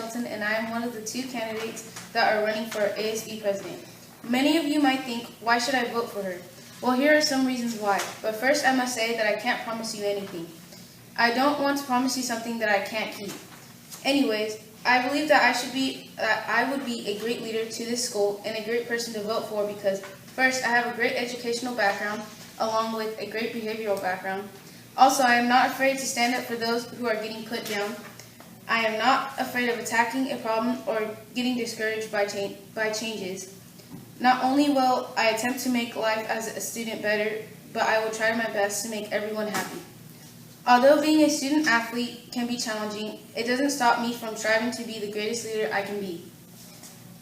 Shelton, and I am one of the 2 candidates that are running for ASB president. Many of you might think, why should I vote for her? Well, here are some reasons why, but first I must say that I can't promise you anything. I don't want to promise you something that I can't keep. Anyways, I believe that I would be a great leader to this school and a great person to vote for because, first, I have a great educational background along with a great behavioral background. Also, I am not afraid to stand up for those who are getting put down. I am not afraid of attacking a problem or getting discouraged by changes. Not only will I attempt to make life as a student better, but I will try my best to make everyone happy. Although being a student athlete can be challenging, it doesn't stop me from striving to be the greatest leader I can be.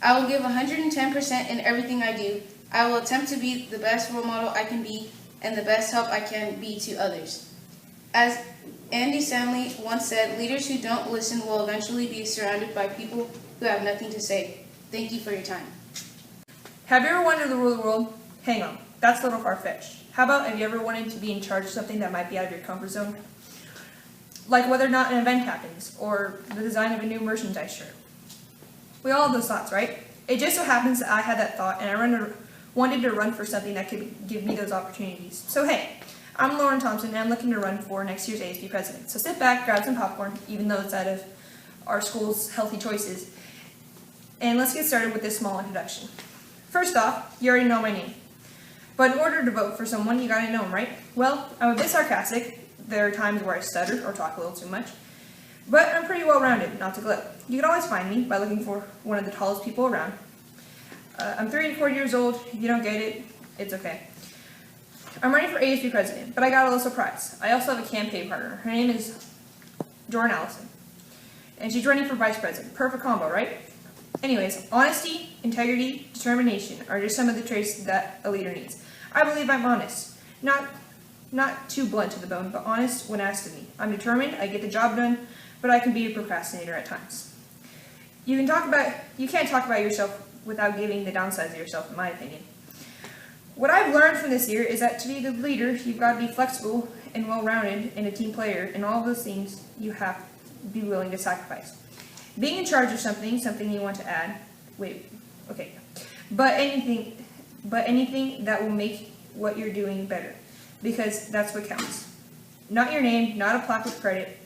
I will give 110% in everything I do. I will attempt to be the best role model I can be and the best help I can be to others. As Andy Stanley once said, leaders who don't listen will eventually be surrounded by people who have nothing to say. Thank you for your time. Have you ever wanted to rule the world? Hang on, that's a little far-fetched. How about have you ever wanted to be in charge of something that might be out of your comfort zone? Like whether or not an event happens, or the design of a new merchandise shirt. We all have those thoughts, right? It just so happens that I had that thought and I wanted to run for something that could give me those opportunities. So hey, I'm Lauren Thompson and I'm looking to run for next year's ASB president. So sit back, grab some popcorn, even though it's out of our school's healthy choices, and let's get started with this small introduction. First off, you already know my name. But in order to vote for someone, you gotta know them, right? Well, I'm a bit sarcastic. There are times where I stutter or talk a little too much. But I'm pretty well-rounded, not to gloat. You can always find me by looking for one of the tallest people around. I'm 34 years old. If you don't get it, it's okay. I'm running for ASB president, but I got a little surprise. I also have a campaign partner. Her name is Jordan Allison. And she's running for vice president. Perfect combo, right? Anyways, honesty, integrity, determination are just some of the traits that a leader needs. I believe I'm honest. Not too blunt to the bone, but honest when asked of me. I'm determined, I get the job done, but I can be a procrastinator at times. You can't talk about yourself without giving the downsides of yourself, in my opinion. What I've learned from this year is that to be a good leader, you've got to be flexible and well-rounded and a team player, and all those things you have to be willing to sacrifice. Being in charge of something you want to add, but anything that will make what you're doing better, because that's what counts. Not your name, not a plaque with credit,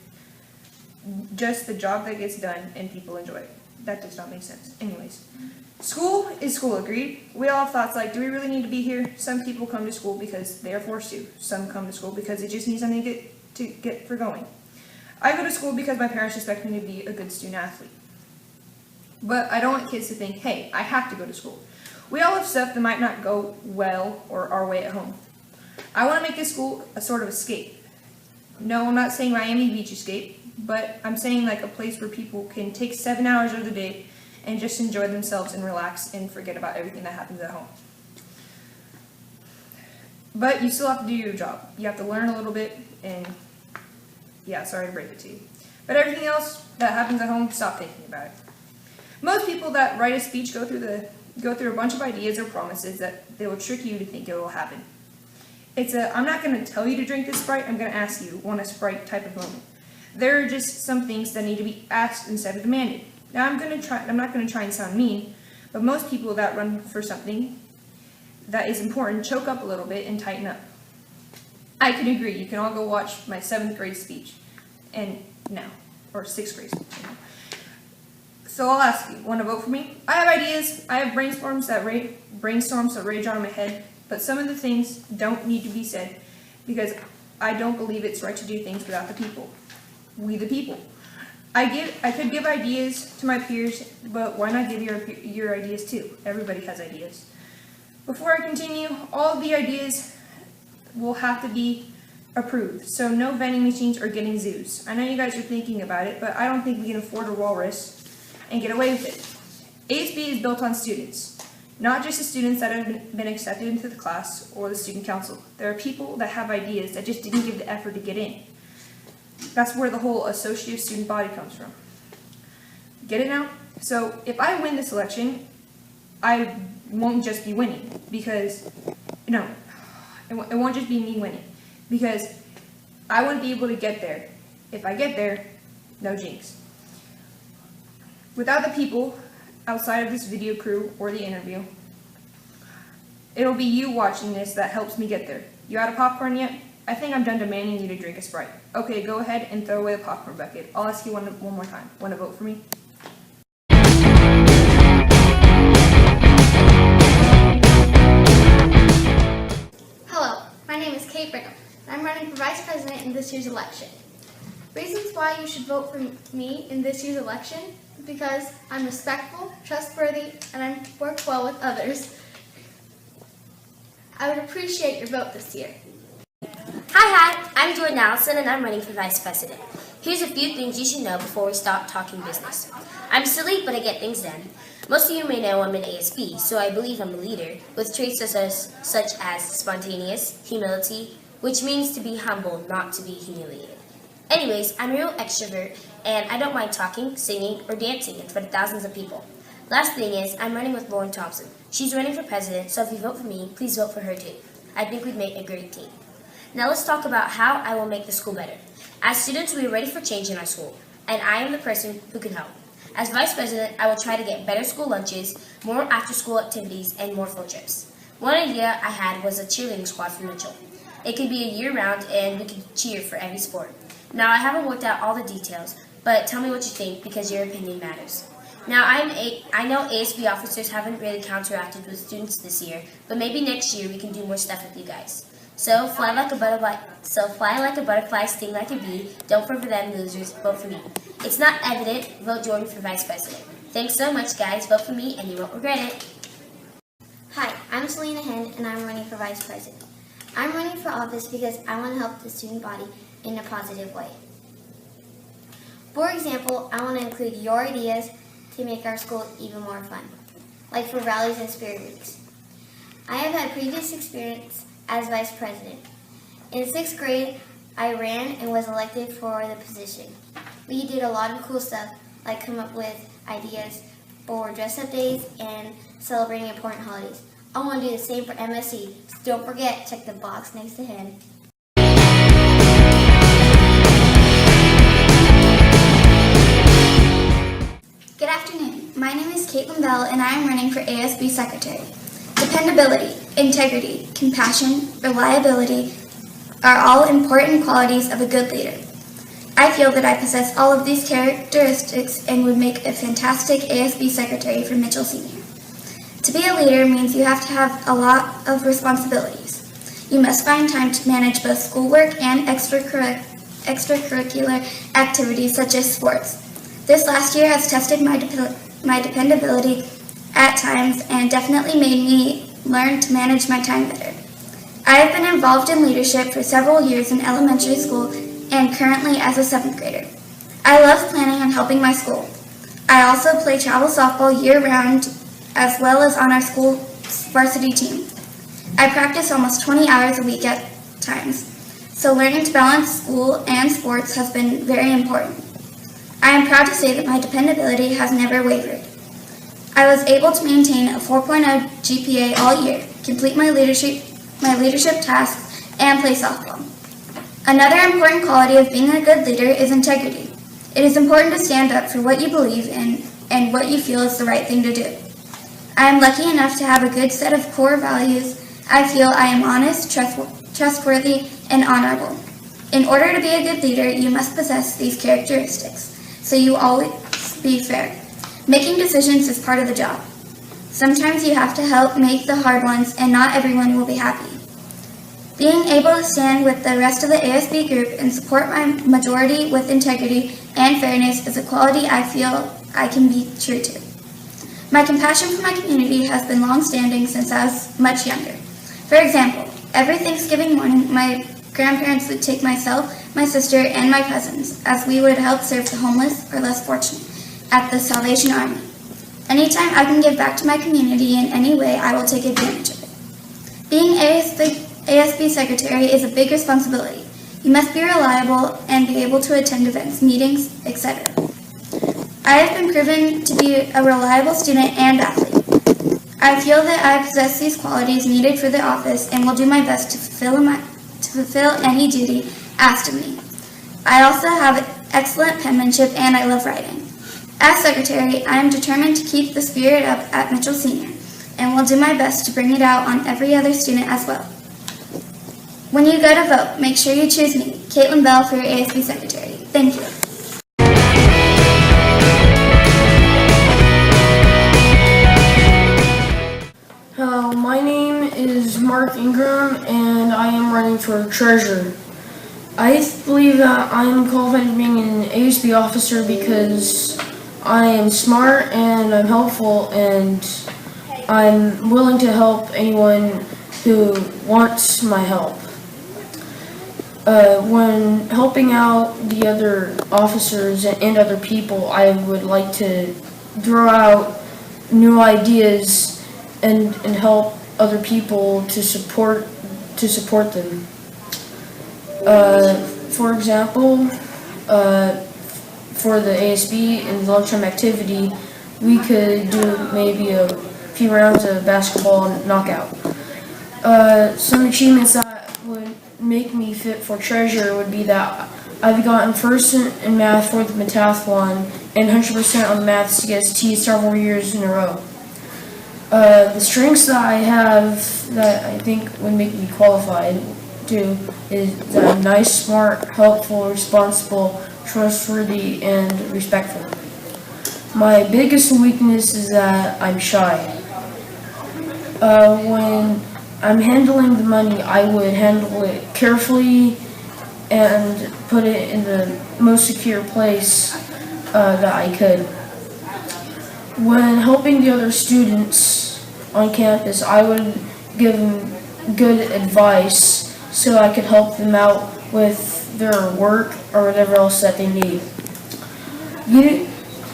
just the job that gets done and people enjoy it. That does not make sense. Anyways, school is school, agreed? We all have thoughts like, do we really need to be here? Some people come to school because they are forced to. Some come to school because they just need something to get for going. I go to school because my parents expect me to be a good student athlete. But I don't want kids to think, hey, I have to go to school. We all have stuff that might not go well or our way at home. I want to make this school a sort of escape. No, I'm not saying Miami Beach escape, but I'm saying like a place where people can take 7 hours of the day and just enjoy themselves and relax and forget about everything that happens at home. But you still have to do your job. You have to learn a little bit and yeah, sorry to break it to you. But everything else that happens at home, stop thinking about it. Most people that write a speech go through a bunch of ideas or promises that they will trick you to think it will happen. I'm not going to tell you to drink this Sprite, I'm going to ask you, want a Sprite type of moment. There are just some things that need to be asked instead of demanded. Now I'm not going to try and sound mean, but most people that run for something that is important choke up a little bit and tighten up. I can agree. You can all go watch my 7th grade speech, or 6th grade speech. So I'll ask you, want to vote for me? I have ideas. I have brainstorms that rage on in my head, but some of the things don't need to be said because I don't believe it's right to do things without the people. We the people. I could give ideas to my peers, but why not give your ideas too? Everybody has ideas. Before I continue, all of the ideas will have to be approved. So no vending machines or getting zoos. I know you guys are thinking about it, but I don't think we can afford a walrus and get away with it. ASB is built on students, not just the students that have been accepted into the class or the student council. There are people that have ideas that just didn't give the effort to get in. That's where the whole associate student body comes from. Get it now? So if I win this election, I won't just be winning because, it won't just be me winning because I wouldn't be able to get there. If I get there, no jinx. Without the people outside of this video crew or the interview, it'll be you watching this that helps me get there. You out of popcorn yet? I think I'm done demanding you to drink a Sprite. Okay, go ahead and throw away the popcorn bucket. I'll ask you one more time. Want to vote for me? Hello, my name is Kate Brigham, and I'm running for Vice President in this year's election. Reasons why you should vote for me in this year's election is because I'm respectful, trustworthy, and I work well with others. I would appreciate your vote this year. Hi, I'm Jordan Allison and I'm running for Vice President. Here's a few things you should know before we start talking business. I'm silly, but I get things done. Most of you may know I'm an ASB, so I believe I'm a leader, with traits such as spontaneous, humility, which means to be humble, not to be humiliated. Anyways, I'm a real extrovert, and I don't mind talking, singing, or dancing in front of thousands of people. Last thing is, I'm running with Lauren Thompson. She's running for president, so if you vote for me, please vote for her too. I think we'd make a great team. Now let's talk about how I will make the school better. As students, we are ready for change in our school, and I am the person who can help. As Vice President, I will try to get better school lunches, more after-school activities, and more field trips. One idea I had was a cheerleading squad for Mitchell. It could be a year-round, and we could cheer for every sport. Now, I haven't worked out all the details, but tell me what you think, because your opinion matters. Now, I know ASB officers haven't really counteracted with students this year, but maybe next year we can do more stuff with you guys. So fly like a butterfly, sting like a bee. Don't vote for them losers, vote for me. It's not evident, vote Jordan for Vice President. Thanks so much, guys. Vote for me and you won't regret it. Hi, I'm Selena Hen, and I'm running for Vice President. I'm running for office because I want to help the student body in a positive way. For example, I want to include your ideas to make our school even more fun, like for rallies and spirit weeks. I have had previous experience as Vice President. In 6th grade, I ran and was elected for the position. We did a lot of cool stuff, like come up with ideas for dress-up days and celebrating important holidays. I want to do the same for MSC, so don't forget, check the box next to him. Good afternoon. My name is Caitlin Bell, and I am running for ASB Secretary. Dependability, integrity, compassion, reliability are all important qualities of a good leader. I feel that I possess all of these characteristics and would make a fantastic ASB Secretary for Mitchell Senior. To be a leader means you have to have a lot of responsibilities. You must find time to manage both schoolwork and extracurricular activities such as sports. This last year has tested my dependability at times and definitely made me learn to manage my time better. I have been involved in leadership for several years in elementary school and currently as a 7th grader. I love planning and helping my school. I also play travel softball year-round as well as on our school varsity team. I practice almost 20 hours a week at times, so learning to balance school and sports has been very important. I am proud to say that my dependability has never wavered. I was able to maintain a 4.0 GPA all year, complete my leadership tasks, and play softball. Another important quality of being a good leader is integrity. It is important to stand up for what you believe in and what you feel is the right thing to do. I am lucky enough to have a good set of core values. I feel I am honest, trustworthy, and honorable. In order to be a good leader, you must possess these characteristics, so you always be fair. Making decisions is part of the job. Sometimes you have to help make the hard ones, and not everyone will be happy. Being able to stand with the rest of the ASB group and support my majority with integrity and fairness is a quality I feel I can be true to. My compassion for my community has been long-standing since I was much younger. For example, every Thanksgiving morning, my grandparents would take myself, my sister, and my cousins, as we would help serve the homeless or less fortunate at the Salvation Army. Anytime I can give back to my community in any way, I will take advantage of it. Being ASB Secretary is a big responsibility. You must be reliable and be able to attend events, meetings, etc. I have been proven to be a reliable student and athlete. I feel that I possess these qualities needed for the office and will do my best to fulfill any duty asked of me. I also have excellent penmanship and I love writing. As secretary, I am determined to keep the spirit up at Mitchell Senior and will do my best to bring it out on every other student as well. When you go to vote, make sure you choose me, Caitlin Bell, for your ASB secretary. Thank you. Hello, my name is Mark Ingram and I am running for treasurer. I believe that I am qualified for being an ASB officer because I am smart and I'm helpful and I'm willing to help anyone who wants my help. When helping out the other officers and other people, I would like to throw out new ideas and help other people to support them. For example, for the ASB and the lunchtime activity, we could do maybe a few rounds of basketball and knockout. Some achievements that would make me fit for treasurer would be that I've gotten first in math for the pentathlon and 100% on the math CST several years in a row. The strengths that I have that I think would make me qualified to is that I'm nice, smart, helpful, responsible, trustworthy, and respectful. My biggest weakness is that I'm shy. When I'm handling the money, I would handle it carefully and put it in the most secure place that I could. When helping the other students on campus, I would give them good advice so I could help them out with their work or whatever else that they need.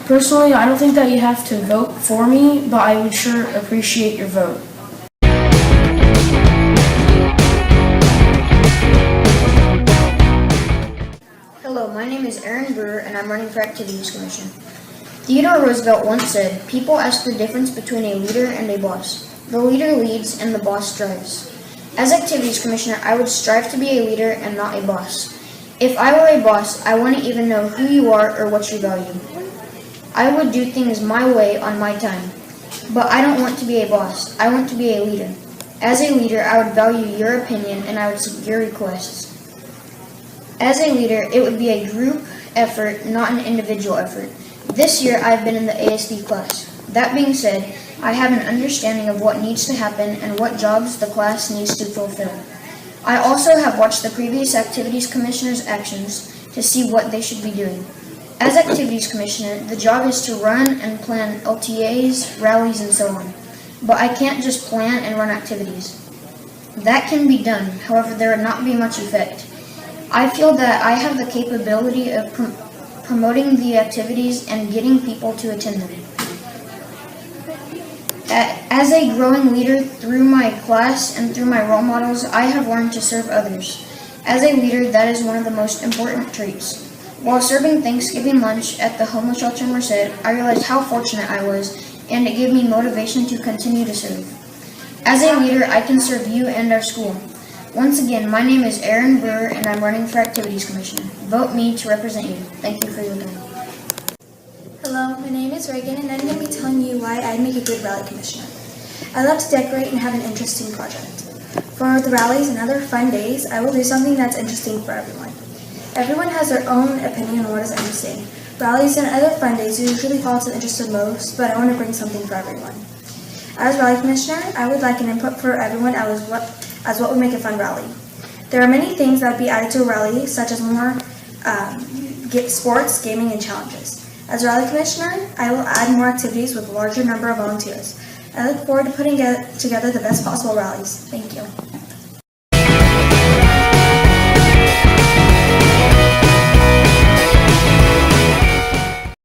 Personally, I don't think that you have to vote for me, but I would sure appreciate your vote. Hello, my name is Aaron Brewer and I'm running for Activities Commission. Theodore Roosevelt once said, "People ask the difference between a leader and a boss. The leader leads and the boss drives." As Activities Commissioner, I would strive to be a leader and not a boss. If I were a boss, I wouldn't even know who you are or what you value. I would do things my way on my time. But I don't want to be a boss. I want to be a leader. As a leader, I would value your opinion and I would seek your requests. As a leader, it would be a group effort, not an individual effort. This year, I've been in the ASB class. That being said, I have an understanding of what needs to happen and what jobs the class needs to fulfill. I also have watched the previous Activities Commissioner's actions to see what they should be doing. As Activities Commissioner, the job is to run and plan LTAs, rallies, and so on. But I can't just plan and run activities. That can be done, however, there would not be much effect. I feel that I have the capability of promoting the activities and getting people to attend them. As a growing leader through my class and through my role models, I have learned to serve others. As a leader, that is one of the most important traits. While serving Thanksgiving lunch at the homeless shelter in Merced, I realized how fortunate I was, and it gave me motivation to continue to serve. As a leader, I can serve you and our school. Once again, my name is Aaron Brewer, and I'm running for Activities Commissioner. Vote me to represent you. Thank you for your time. Hello, my name is Reagan, and I'm going to be telling you why I'd make a good rally commissioner. I love to decorate and have an interesting project. For the rallies and other fun days, I will do something that's interesting for everyone. Everyone has their own opinion on what is interesting. Rallies and other fun days usually fall to the interest of most, but I want to bring something for everyone. As rally commissioner, I would like an input for everyone as what would make a fun rally. There are many things that would be added to a rally, such as more sports, gaming, and challenges. As rally commissioner, I will add more activities with a larger number of volunteers. I look forward to putting together the best possible rallies. Thank you.